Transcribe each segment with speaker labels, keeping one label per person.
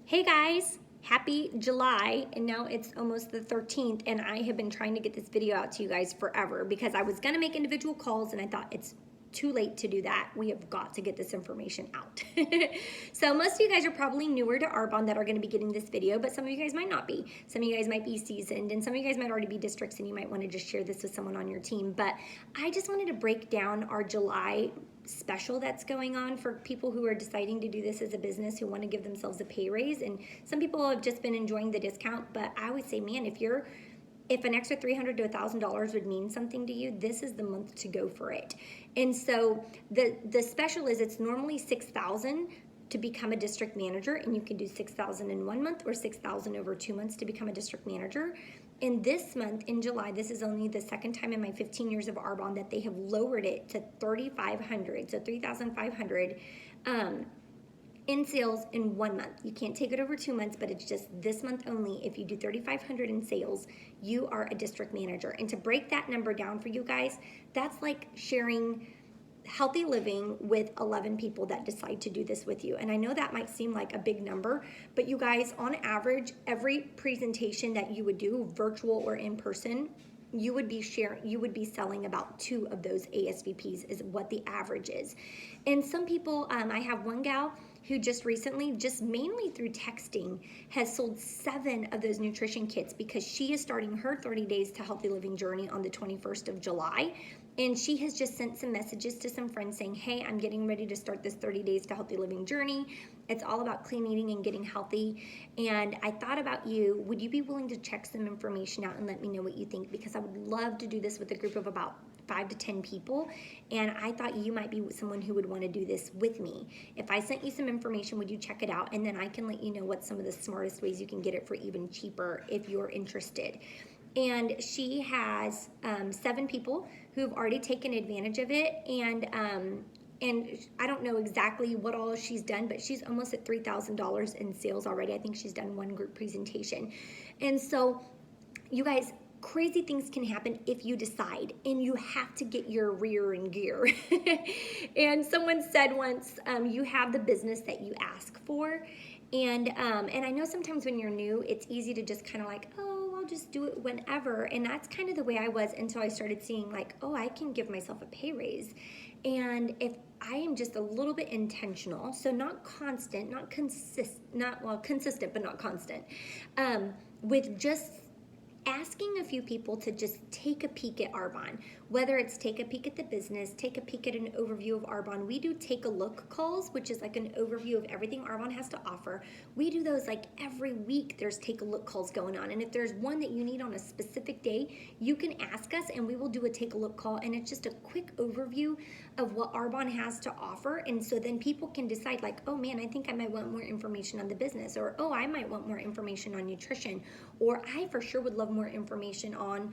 Speaker 1: Hey guys, happy July, and now it's almost the 13th, and I have been trying to get this video out to you guys forever because I was gonna make individual calls and I thought it's too late to do that. We have got to get this information out. So most of you guys are probably newer to Arbonne that are gonna be getting this video, but some of you guys might not be. Some of you guys might be seasoned, and some of you guys might already be districts, and you might wanna just share this with someone on your team. But I just wanted to break down our July special that's going on for people who are deciding to do this as a business, who want to give themselves a pay raise. And some people have just been enjoying the discount, but I always say, man, if an extra $300 to $1,000 would mean something to you, this is the month to go for it. And so the special is, it's normally $6,000 to become a district manager, and you can do $6,000 in 1 month or $6,000 over 2 months to become a district manager. And this month in July, this is only the second time in my 15 years of Arbonne that they have lowered it to $3,500, so $3,500 in sales in 1 month. You can't take it over 2 months, but it's just this month only. If you do $3,500 in sales, you are a district manager. And to break that number down for you guys, that's like sharing healthy living with 11 people that decide to do this with you. And I know that might seem like a big number, but you guys, on average, every presentation that you would do, virtual or in person, you would be selling about 2 of those ASVPs is what the average is. And some people, I have one gal who just recently, just mainly through texting, has sold 7 of those nutrition kits because she is starting her 30 days to healthy living journey on the 21st of July. And she has just sent some messages to some friends saying, hey, I'm getting ready to start this 30 days to healthy living journey. It's all about clean eating and getting healthy. And I thought about you. Would you be willing to check some information out and let me know what you think? Because I would love to do this with a group of about 5 to 10 people. And I thought you might be someone who would want to do this with me. If I sent you some information, would you check it out? And then I can let you know what some of the smartest ways you can get it for even cheaper if you're interested. And she has 7 people who've already taken advantage of it, and I don't know exactly what all she's done, but she's almost at $3,000 in sales already. I think she's done 1 group presentation. And so, you guys, crazy things can happen if you decide, and you have to get your rear in gear. And someone said once, you have the business that you ask for. And I know sometimes when you're new, it's easy to just kind of like, oh, I'll just do it whenever. And that's kind of the way I was until I started seeing like, oh, I can give myself a pay raise. And if I am just a little bit intentional, so not consistent, consistent, but not constant, with just asking a few people to just take a peek at Arbonne, whether it's take a peek at the business, take a peek at an overview of Arbonne. We do take a look calls, which is like an overview of everything Arbonne has to offer. We do those like every week. There's take a look calls going on. And if there's one that you need on a specific day, you can ask us and we will do a take a look call. And it's just a quick overview of what Arbonne has to offer. And so then people can decide like, oh man, I think I might want more information on the business, or oh, I might want more information on nutrition, or I for sure would love more information on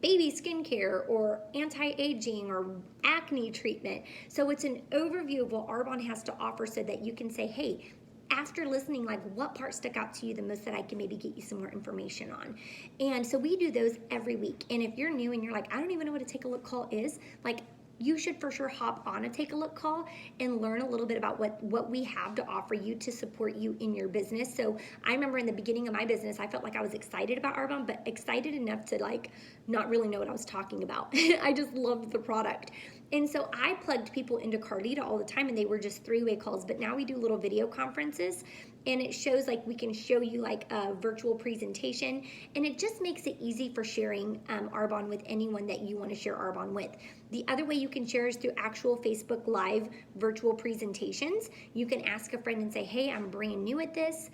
Speaker 1: baby skincare or anti-aging or acne treatment. So it's an overview of what Arbonne has to offer so that you can say, hey, after listening, like what part stuck out to you the most that I can maybe get you some more information on. And so we do those every week. And if you're new and you're like, I don't even know what a take a look call is, like you should for sure hop on a take a look call and learn a little bit about what we have to offer you to support you in your business. So I remember in the beginning of my business, I felt like I was excited about Arbonne, but excited enough to like not really know what I was talking about. I just loved the product. And so I plugged people into Carlita all the time, and they were just 3-way calls. But now we do little video conferences, and it shows like we can show you like a virtual presentation, and it just makes it easy for sharing Arbonne with anyone that you want to share Arbonne with. The other way you can share is through actual Facebook Live virtual presentations. You can ask a friend and say, hey, I'm brand new at this,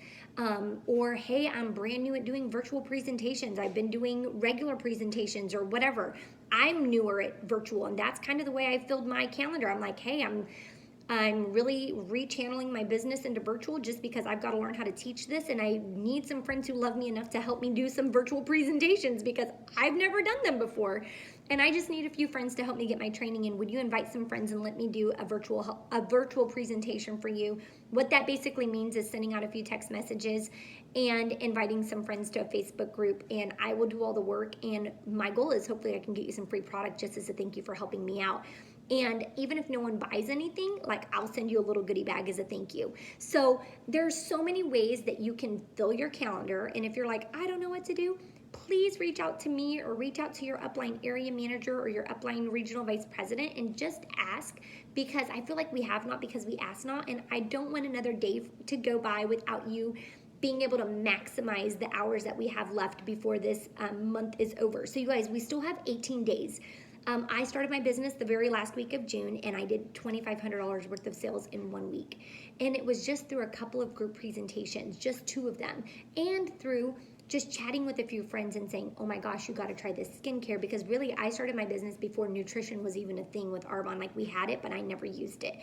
Speaker 1: or hey, I'm brand new at doing virtual presentations. I've been doing regular presentations or whatever. I'm newer at virtual, and that's kind of the way I filled my calendar. I'm like, hey, I'm really rechanneling my business into virtual just because I've got to learn how to teach this, and I need some friends who love me enough to help me do some virtual presentations because I've never done them before. And I just need a few friends to help me get my training in. Would you invite some friends and let me do a virtual presentation for you? What that basically means is sending out a few text messages and inviting some friends to a Facebook group, and I will do all the work. And my goal is hopefully I can get you some free product just as a thank you for helping me out. And even if no one buys anything, like I'll send you a little goodie bag as a thank you. So there's so many ways that you can fill your calendar. And if you're like, I don't know what to do, please reach out to me or reach out to your upline area manager or your upline regional vice president and just ask, because I feel like we have not because we ask not. And I don't want another day to go by without you being able to maximize the hours that we have left before this month is over. So you guys, we still have 18 days. I started my business the very last week of June, and I did $2,500 worth of sales in 1 week. And it was just through a couple of group presentations, just 2 of them, and through just chatting with a few friends and saying, oh my gosh, you got to try this skincare, because really I started my business before nutrition was even a thing with Arbonne. Like, we had it, but I never used it.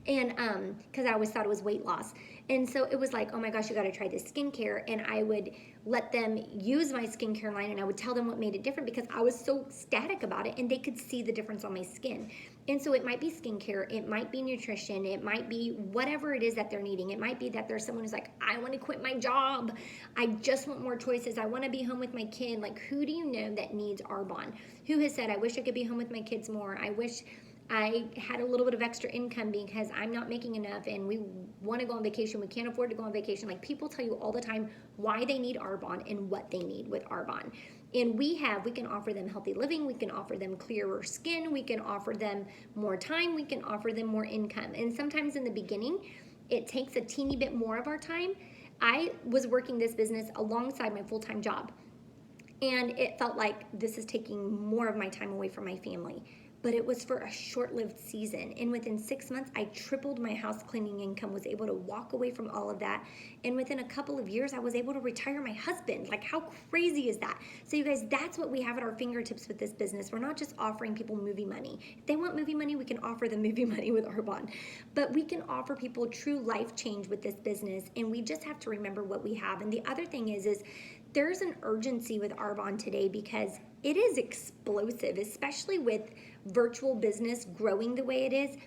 Speaker 1: And because I always thought it was weight loss. And so it was like, oh my gosh, you got to try this skincare. And I would let them use my skincare line, and I would tell them what made it different, because I was so ecstatic about it and they could see the difference on my skin. And so it might be skincare, it might be nutrition, it might be whatever it is that they're needing. It might be that there's someone who's like, I want to quit my job, I just want more choices, I want to be home with my kid. Like, who do you know that needs Arbonne? Who has said, I wish I could be home with my kids more, I wish I had a little bit of extra income because I'm not making enough and we want to go on vacation, we can't afford to go on vacation. Like, people tell you all the time why they need Arbonne and what they need with Arbonne. And we can offer them healthy living, we can offer them clearer skin, we can offer them more time, we can offer them more income. And sometimes in the beginning, it takes a teeny bit more of our time. I was working this business alongside my full-time job, and it felt like this is taking more of my time away from my family. But it was for a short-lived season. And within 6 months, I tripled my house cleaning income, was able to walk away from all of that. And within a couple of years, I was able to retire my husband. Like, how crazy is that? So you guys, that's what we have at our fingertips with this business. We're not just offering people movie money. If they want movie money, we can offer them movie money with Arbonne. But we can offer people true life change with this business. And we just have to remember what we have. And the other thing is there's an urgency with Arbonne today because it is explosive, especially with virtual business growing the way it is.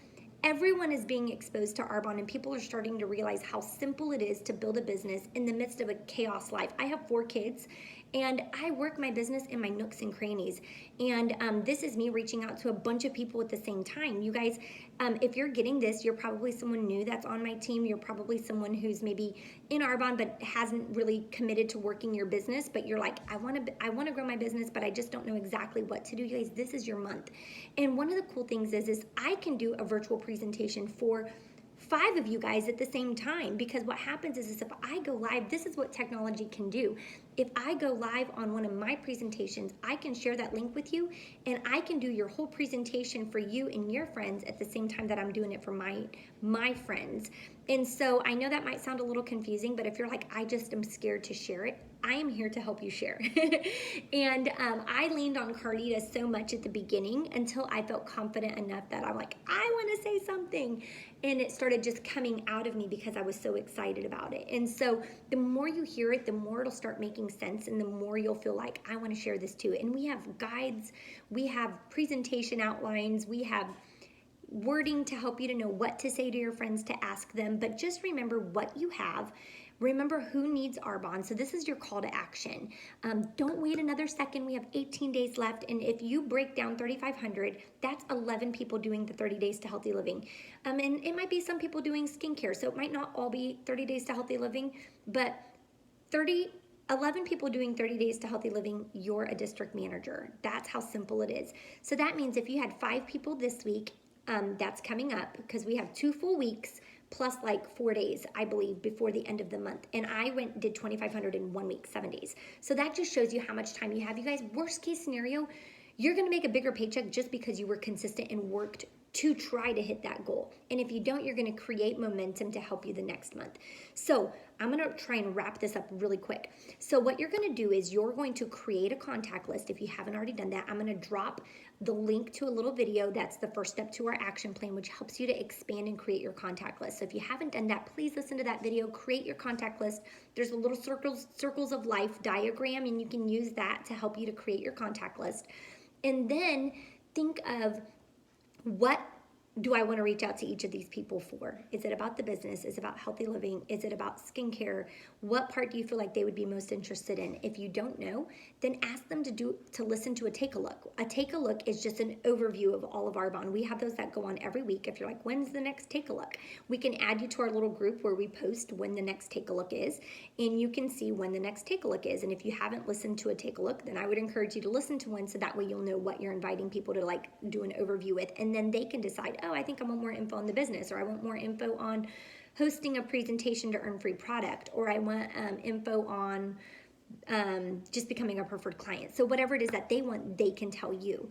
Speaker 1: Everyone is being exposed to Arbonne, and people are starting to realize how simple it is to build a business in the midst of a chaos life. I have 4 kids, and I work my business in my nooks and crannies. And this is me reaching out to a bunch of people at the same time. You guys, if you're getting this, you're probably someone new that's on my team. You're probably someone who's maybe in Arbonne but hasn't really committed to working your business. But you're like, I want to grow my business, but I just don't know exactly what to do. You guys, this is your month. And one of the cool things is I can do a virtual presentation for 5 of you guys at the same time, because what happens is if I go live, this is what technology can do. If I go live on one of my presentations, I can share that link with you, and I can do your whole presentation for you and your friends at the same time that I'm doing it for my friends. And so I know that might sound a little confusing, but if you're like, I just am scared to share it, I am here to help you share. And I leaned on Carlita so much at the beginning until I felt confident enough that I'm like, I want to say something. And it started just coming out of me because I was so excited about it. And so the more you hear it, the more it'll start making sense, and the more you'll feel like, I want to share this too. And we have guides, we have presentation outlines, we have wording to help you to know what to say to your friends, to ask them. But just remember what you have. Remember who needs Arbonne. So this is your call to action. Don't wait another second. We have 18 days left. And if you break down 3,500, that's 11 people doing the 30 days to healthy living. And it might be some people doing skincare. So it might not all be 30 days to healthy living, but 11 people doing 30 days to healthy living, you're a district manager. That's how simple it is. So that means if you had 5 people this week, that's coming up, because we have 2 full weeks plus like 4 days, I believe, before the end of the month. And I did 2,500 in 1 week, 7 days. So that just shows you how much time you have. You guys, worst case scenario, you're going to make a bigger paycheck just because you were consistent and worked to try to hit that goal. And if you don't, you're going to create momentum to help you the next month. So I'm going to try and wrap this up really quick. So what you're going to do is you're going to create a contact list. If you haven't already done that, I'm going to drop the link to a little video. That's the first step to our action plan, which helps you to expand and create your contact list. So if you haven't done that, please listen to that video, create your contact list. There's a little circles of life diagram, and you can use that to help you to create your contact list. And then think of what do I want to reach out to each of these people for? Is it about the business? Is it about healthy living? Is it about skincare? What part do you feel like they would be most interested in? If you don't know, then ask them to listen to a take a look. A take a look is just an overview of all of Arbonne. We have those that go on every week. If you're like, when's the next take a look? We can add you to our little group where we post when the next take a look is, and you can see when the next take a look is. And if you haven't listened to a take a look, then I would encourage you to listen to one, so that way you'll know what you're inviting people to like do an overview with, and then they can decide, oh, I think I want more info on the business, or I want more info on hosting a presentation to earn free product, or I want info on just becoming a preferred client. So whatever it is that they want, they can tell you.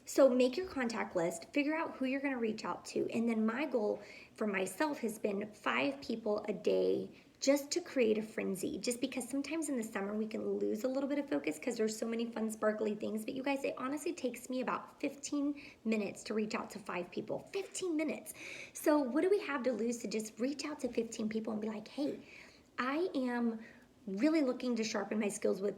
Speaker 1: So make your contact list, figure out who you're going to reach out to. And then my goal for myself has been 5 people a day, just to create a frenzy. Just because sometimes in the summer we can lose a little bit of focus because there's so many fun, sparkly things. But you guys, it honestly takes me about 15 minutes to reach out to 5 people. 15 minutes. So what do we have to lose to just reach out to 15 people and be like, hey, I am really looking to sharpen my skills with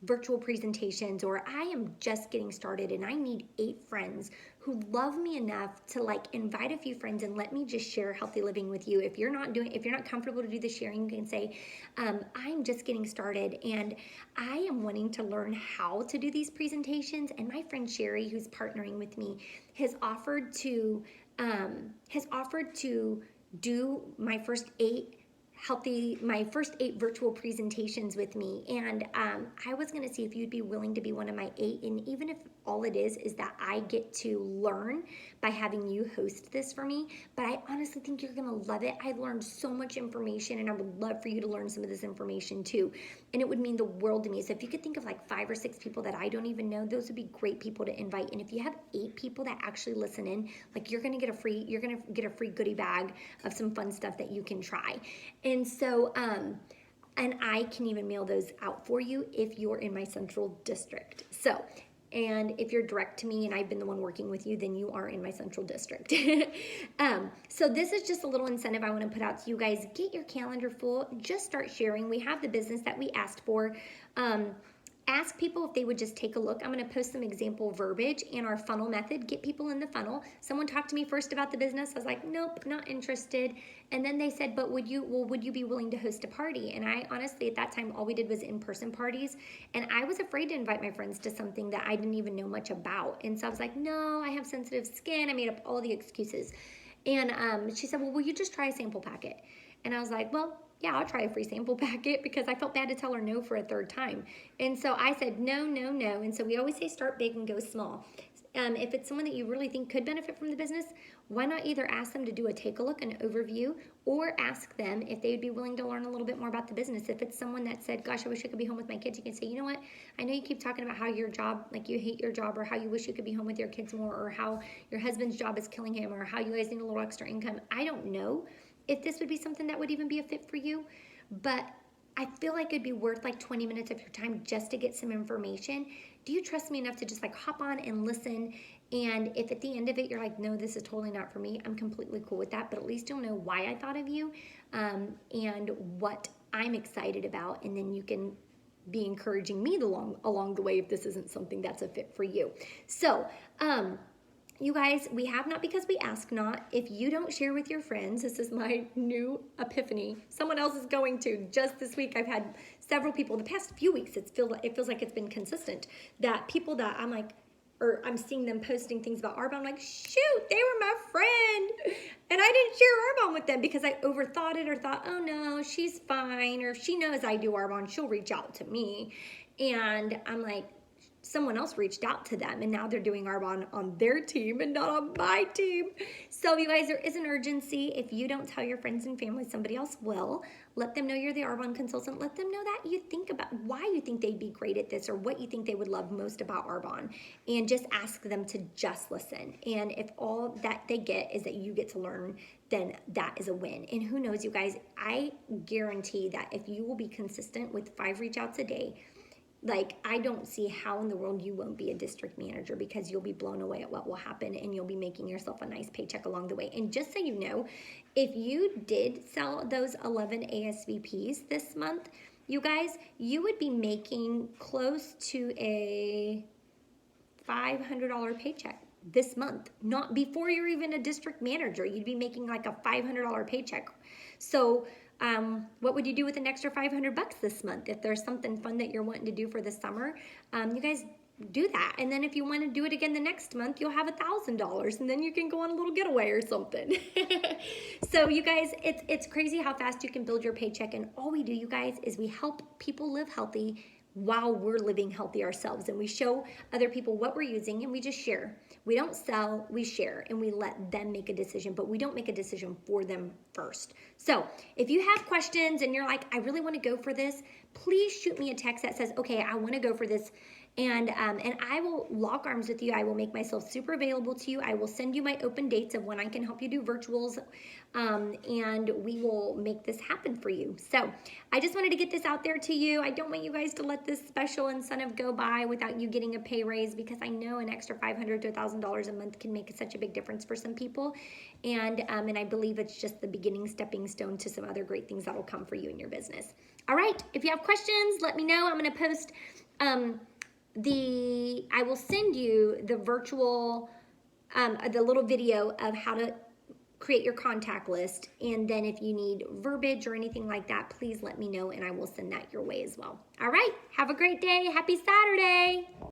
Speaker 1: virtual presentations, or I am just getting started and I need 8 friends who love me enough to like invite a few friends and let me just share healthy living with you. If you're not comfortable to do the sharing, you can say, I'm just getting started and I am wanting to learn how to do these presentations. And my friend Sherry, who's partnering with me, has offered to do my first 8 virtual presentations with me, and I was going to see if you'd be willing to be one of my 8, and even if all it is that I get to learn by having you host this for me, but I honestly think you're going to love it. I learned so much information, and I would love for you to learn some of this information too, and it would mean the world to me. So if you could think of like 5 or 6 people that I don't even know, those would be great people to invite. And if you have 8 people that actually listen in, like you're going to get a free goodie bag of some fun stuff that you can try. And so, and I can even mail those out for you if you're in my central district. So, and if you're direct to me and I've been the one working with you, then you are in my central district. So this is just a little incentive I want to put out to you guys. Get your calendar full. Just start sharing. We have the business that we asked for. Ask people if they would just take a look. I'm going to post some example verbiage and our funnel method. Get people in the funnel. Someone talked to me first about the business. I was like, nope, not interested. And then they said, but would you be willing to host a party? And I honestly, at that time, all we did was in-person parties. And I was afraid to invite my friends to something that I didn't even know much about. And so I was like, no, I have sensitive skin. I made up all the excuses. And she said, well, will you just try a sample packet? And I was like, well, yeah, I'll try a free sample packet, because I felt bad to tell her no for a 3rd time. And so I said, no, no, no. And so we always say start big and go small. If it's someone that you really think could benefit from the business, why not either ask them to do a take a look, an overview, or ask them if they would be willing to learn a little bit more about the business. If it's someone that said, gosh, I wish I could be home with my kids, you can say, you know what, I know you keep talking about how your job, like you hate your job, or how you wish you could be home with your kids more, or how your husband's job is killing him, or how you guys need a little extra income. I don't know if this would be something that would even be a fit for you, but I feel like it'd be worth like 20 minutes of your time just to get some information. Do you trust me enough to just like hop on and listen? And if at the end of it you're like, no, this is totally not for me, I'm completely cool with that. But at least you'll know why I thought of you, and what I'm excited about. And then you can be encouraging me along the way if this isn't something that's a fit for you. So, you guys, we have not because we ask not. If you don't share with your friends, this is my new epiphany. Someone else is going to. Just this week, I've had several people, the past few weeks, it feels like it's been consistent, that people that I'm like, or I'm seeing them posting things about Arbonne, I'm like, shoot, they were my friend. And I didn't share Arbonne with them because I overthought it, or thought, oh no, she's fine. Or if she knows I do Arbonne, she'll reach out to me. And I'm like, someone else reached out to them, and now they're doing Arbonne on their team and not on my team. So you guys, there is an urgency. If you don't tell your friends and family, somebody else will. Let them know you're the Arbonne consultant. Let them know that you think about why you think they'd be great at this, or what you think they would love most about Arbonne, and just ask them to just listen. And if all that they get is that you get to learn, then that is a win. And who knows, you guys, I guarantee that if you will be consistent with 5 reach outs a day, like, I don't see how in the world you won't be a district manager, because you'll be blown away at what will happen, and you'll be making yourself a nice paycheck along the way. And just so you know, if you did sell those 11 ASVPs this month, you guys, you would be making close to a $500 paycheck. this month, not before you're even a district manager. You'd be making like a $500 paycheck. So what would you do with an extra 500 bucks this month? If there's something fun that you're wanting to do for the summer, you guys do that. And then if you want to do it again the next month, you'll have $1,000, and then you can go on a little getaway or something. So you guys, it's crazy how fast you can build your paycheck. And all we do, you guys, is we help people live healthy while we're living healthy ourselves, and we show other people what we're using, and we just share. We don't sell, we share, and we let them make a decision, but we don't make a decision for them first. So if you have questions and you're like, I really want to go for this, please shoot me a text that says, okay, I want to go for this, and I will lock arms with you. I will make myself super available to you. I will send you my open dates of when I can help you do virtuals, and we will make this happen for you. So I just wanted to get this out there to you. I don't want you guys to let this special incentive go by without you getting a pay raise, because I know an extra $500 to $1,000 a month can make such a big difference for some people, and I believe it's just the beginning stepping stone to some other great things that will come for you in your business. All right, if you have questions, let me know. I'm going to post I will send you the virtual, the little video of how to create your contact list. And then if you need verbiage or anything like that, please let me know and I will send that your way as well. All right, have a great day. Happy Saturday.